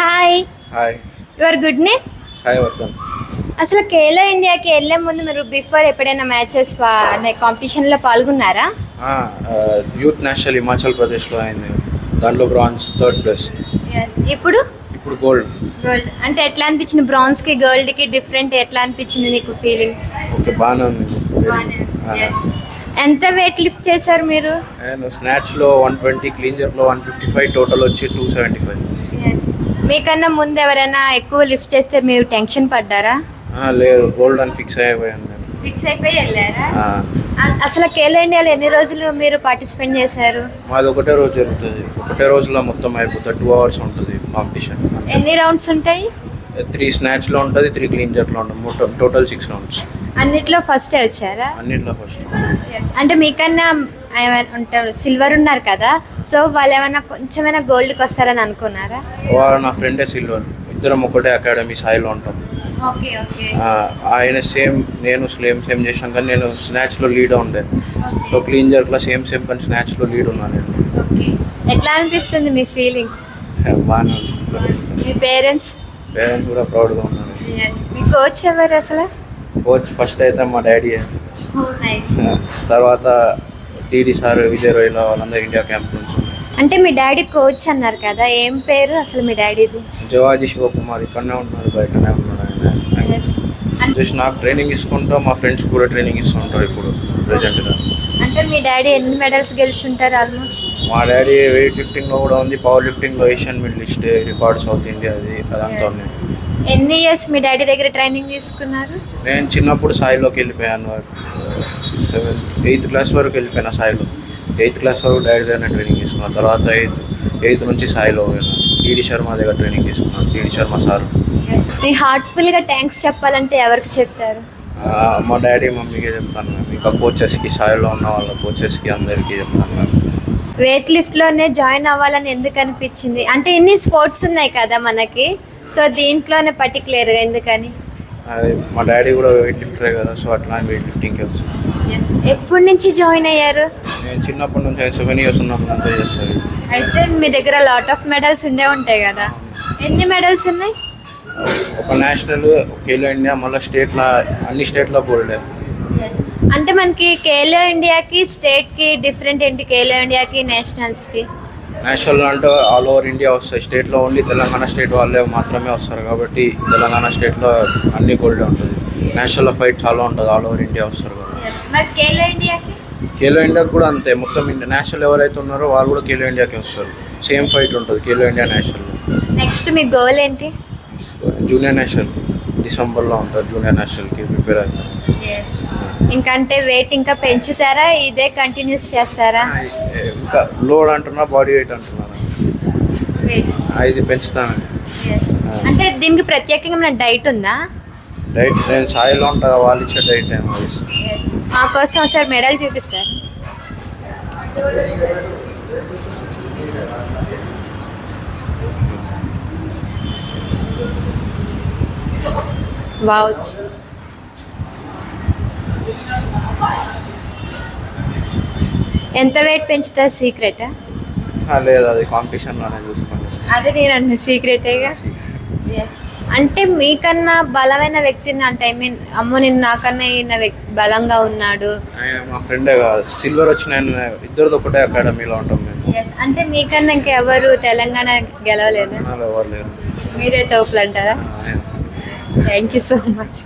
Hi. Hi. Your good name? Sai Vardhan. అసలు ఖేలో ఇండియాకి వెళ్ళే ముందు మీరు బిఫోర్ ఎప్పుడైనా మ్యాచెస్ కాంపిటీషన్లో పాల్గొన్నారా? యూత్ నేషనల్ హిమాచల్ ప్రదేశ్లో అయింది. దాంట్లో బ్రాంజ్, థర్డ్ ప్లేస్. ఇప్పుడు ఇప్పుడు గోల్డ్. గోల్డ్ అంటే ఎట్లా అనిపించింది? బ్రాంజ్కి గోల్డ్కి డిఫరెంట్ ఎట్లా అనిపించింది నీకు ఫీలింగ్? ఓకే, బాగానే ఉంది. ఎంత వెయిట్ లిఫ్ట్ చేశారు మీరు? నేను స్నాచ్లో 120, క్లీంజర్లో 155, టోటల్ వచ్చి 275. మీకన్నా ముందు ఎవరైనా ఎక్కువ లిఫ్ట్ చేస్తే మీరు టెన్షన్ పడ్డారా? లేదు, గోల్డ్ అని ఫిక్స్ అయిపోయాను నేను. ఫిక్స్ అయిపోయి వెళ్ళారా? అసలు ఖేలో ఇండియాలో ఎన్ని రోజులు మీరు పార్టిసిపేట్ చేశారు? మాది ఒకటే రోజు జరుగుతుంది. ఒకటే రోజులో మొత్తం అయిపోతుంది. 2 hours ఉంటుంది కాంపిటీషన్. ఎన్ని రౌండ్స్ ఉంటాయి? 3 స్నాచ్లో ఉంటుంది, 3 క్లీంజర్లో ఉంటుంది. Total 6 rounds. అన్నిట్లో ఫస్టే వచ్చారా? అన్నిట్లో ఫస్ట్. అంటే మీకన్నా ఉంటారు సిల్వర్ ఉన్నారు కదా, సో వాళ్ళు ఏమైనా కొంచెమైనా గోల్డ్కి వస్తారని అనుకున్నారా? వారు నా ఫ్రెండే సిల్వర్. ఇద్దరం ఒకటే అకాడమీ స్థాయిలో ఉంటాం. Okay okay. ఆయన సేమ్, నేను సేమ్ చేసాం, కానీ నేను స్నాచ్లో లీడ్ ఉండే. సో క్లీంజర్లో సేమ్ కానీ స్నాచ్లో లీడ్ ఉన్నాను నేను. ఓకే. ఎట్లా అనిపిస్తుంది మీ ఫీలింగ్? బాగానే మీ పేరెంట్స్ కూడా ప్రౌడ్గా ఉన్నారు. మీ కోచ్ ఎవరు అసలు? కోచ్ ఫస్ట్ అయితే మా డాడీ, తర్వాత టీడీ సార్, విజయ్ రోయిల, వాళ్ళందరూ ఇండియా క్యాంప్ నుంచి. అంటే మీ డాడీ కోచ్ అన్నారు కదా, ఏం పేరు అసలు మీ డాడీది? జవాజీ శివకుమార్. ఇక్కడనే ఉంటున్నారు, బయటనే ఉన్నాడు ఆయన. జస్ట్ నాకు ట్రైనింగ్ ఇస్తుంటా, మా ఫ్రెండ్స్ కూడా ట్రైనింగ్ ఇస్తుంటారు ఇప్పుడు ప్రెజెంట్గా. అంటే మీ డాడీ ఎన్ని మెడల్స్ గెలుచుంటారు ఆల్మోస్ట్? మా డాడీ వెయిట్ లిఫ్టింగ్లో కూడా ఉంది, పవర్ లిఫ్టింగ్లో Asian medallist record south India, అదంతా ఉంది. ఎన్ని ఇయర్స్ మీ డాడీ దగ్గర ట్రైనింగ్ తీసుకున్నారు? నేను చిన్నప్పుడు సాయిలోకి వెళ్ళిపోయాను. 8th క్లాస్ వరకు వెళ్ళిపోయినా సాయిలో. 8th క్లాస్ వరకు డాడీ దగ్గర ట్రైనింగ్ తీసుకున్నాను. తర్వాత 8th నుంచి సాయిలో పోయాను. టీడీ శర్మ దగ్గర ట్రైనింగ్ తీసుకున్నాను. TD Sharma sir. మీ హార్ట్ఫుల్గా థ్యాంక్స్ చెప్పాలంటే ఎవరికి చెప్తారు? మా డాడీ, మమ్మీకే చెప్తాను. ఇంకా కోచెస్కి, సాయిలో ఉన్న వాళ్ళ కోచెస్కి అందరికీ చెప్తాను. వెయిట్ లిఫ్ట్లోనే జాయిన్ అవ్వాలని ఎందుకు అనిపించింది? అంటే ఇన్ని స్పోర్ట్స్ ఉన్నాయి కదా మనకి, సో దీంట్లోనే పర్టికులర్గా ఎందుకని? అది మా డాడీ కూడా వెయిట్ లిఫ్టరే కదా, సో అట్లా వెయిట్ లిఫ్టింగ్కి వచ్చాను. ఎప్పటి నుంచి జాయిన్ అయ్యారు? నేను చిన్నప్పటి నుంచి 7 years ఉన్నప్పటి నుంచి చేస్తాను. అయితే మీ దగ్గర లాట్ ఆఫ్ మెడల్స్ ఉండే ఉంటాయి కదా, ఎన్ని మెడల్స్ ఉన్నాయి? ఒక నేషనల్, ఖేలో ఇండియా, మళ్ళీ స్టేట్లో, అన్ని స్టేట్లో గోల్డ్. అంటే మనకి ఖేలో ఇండియాకి స్టేట్కి డిఫరెంట్ ఏంటి? ఖేలో ఇండియాకి నేషనల్స్కి? నేషనల్ అంటే ఆల్ ఓవర్ ఇండియా వస్తాయి. స్టేట్లో ఓన్లీ తెలంగాణ స్టేట్ వాళ్ళే మాత్రమే వస్తారు, కాబట్టి తెలంగాణ స్టేట్లో అన్ని గోల్డే ఉంటుంది. నేషనల్లో ఫైట్ చాలా ఉంటుంది, ఆల్ ఓవర్ ఇండియా వస్తారు కాబట్టి. ఖేలో ఇండియాకి కూడా అంతే, మొత్తం నేషనల్ ఎవరైతే ఉన్నారో వాళ్ళు కూడా ఖేలో ఇండియాకి వస్తారు. సేమ్ ఫైట్ ఉంటుంది ఖేలో ఇండియా నేషనల్లో. నెక్స్ట్ మీ గోల్ ఏంటి? జూనియర్ నేషనల్ డిసెంబర్లో ఉంటుంది. జూనియర్ నేషనల్కి ప్రిపేర్ అవుతాను. ఇంకంటే వెయిట్ ఇంకా పెంచుతారా, ఇదే కంటిన్యూస్ చేస్తారా? ఇంకా లోడ్ అంటున్నా, బాడీ వెయిట్ అంటున్నాను, ఇది పెంచుతాను. అంటే దీనికి ప్రత్యేకంగా మన డైట్ ఉందా? డైట్ నేను సాయిలో ఉంటా, వాళ్ళు ఇచ్చే డైట్ ఏమో. మా కోసం ఒకసారి మెడల్ చూపిస్తారు. వావ్. ఎంత వెయిట్ పెంచుతారు? సీక్రెటా? లేదు, అది కాంపిటీషన్లోనే చూసుకోండి. అదే నేను అన్న సీక్రెటేగా. అంటే మీకన్నా బలమైన వ్యక్తిని, అంటే ఐ మీన్ అమ్మో నేను నాకన్నా ఈయన బలంగా ఉన్నాడు. మా ఫ్రెండే సిల్వర్ వచ్చిన ఇద్దరిది ఒకటే అకాడమీలో ఉంటాం మేము. అంటే మీకన్నా ఇంకెవరు తెలంగాణ గెలవలేదు? ఎవరు లేరు. మీరే తోపులు అంటారా? Thank you so much.